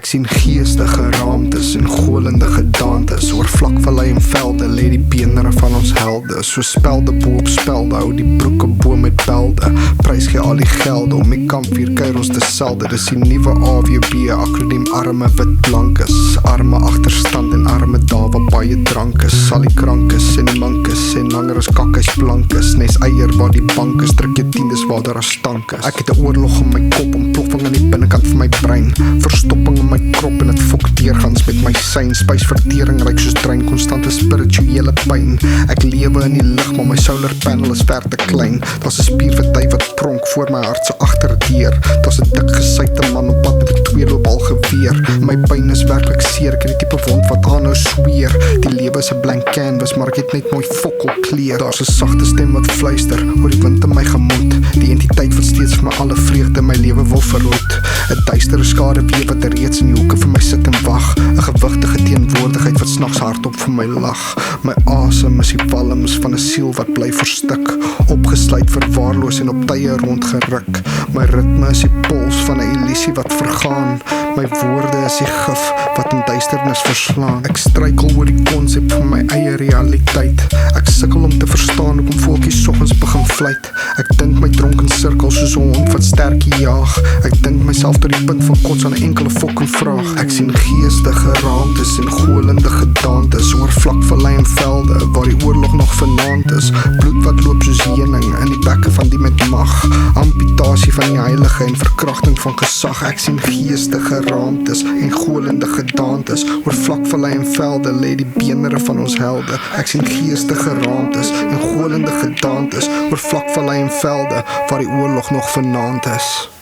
sien geestige raamtes en golende gedaantes oor vlakvallei en velde, lê die beenderre van ons helde. So spelde bo op spelde, hou die broeke bo met belde. Prys gee al die gelde, om die kampvuur kuier ons deselde. Dis die nuwe AWB, akroniem arme wit blankes. Arme agterstand en arme daar waar baie drank is. Al die krankes en die mankes en langer as kakkies blankes. Nes eier waar die bank is, druk jou tiendes waar daar as stank is. Ek het 'n oorlog in my kop, ontploffing aan die binnekant van my brein. Verstopping in my krop en dit fok deurgangs met my sein. Spysvertering ryk soos drein, konstante spirituele pyn. Ek lewe in die lig, maar my solar panel is ver te klein. Daar's 'n spiervertuig wat pronk voor my hart se agterdeur. Daar's 'n dik gesuite man op pad met 'n tweeloopbal geweer. My pyn is werklik seer, ek het die tipe wond wat aanhou sweer. Die lewe is 'n blank canvas, maar ek het net mooi fokkelkleur. Daar's 'n sagte stem wat fluister oor die wind in my gemoed. Die entiteit wat steeds vir my alle vreugde in my lewe wil verhoed. 'n Duistere skaduwee wat reeds in die hoeke vir my sit en wag. 'n Gewigtige teenwoordigheid wat snags hardop vir my lag. My asem is die walms van 'n siel wat bly verstik, opgesluit, verwaarloos en op tye rondgeruk. My ritme is die pols van 'n illusie wat vergaan. My woorde is die gif wat in duisternis verslaan. Ek struikel oor die konsep van my eie realiteit. Ek sukkel om te verstaan hoekom voeltjies soggens begin fluit. Ek dink my dronk in sirkels soos 'n hond wat sterkie jaag. Ek dink myself tot die punt van kots aan 'n enkele fucking vraag. Ek sien geestige raamtes en golende gedaantes oor vlakvallei en velde waar die oorlog nog vanaand is. Bloed wat loop soos heuning in die bekke van die met mag. Amputasie van die heilige en verkrachting van gesag. Ek sien geestige raamtes en golende gedaantes oor vlakvallei en velde, lê die beenderre van ons helde. Ek sien geestige raamtes en golende gedaantes oor vlakvallei en velde waar die oorlog nog vanaand is.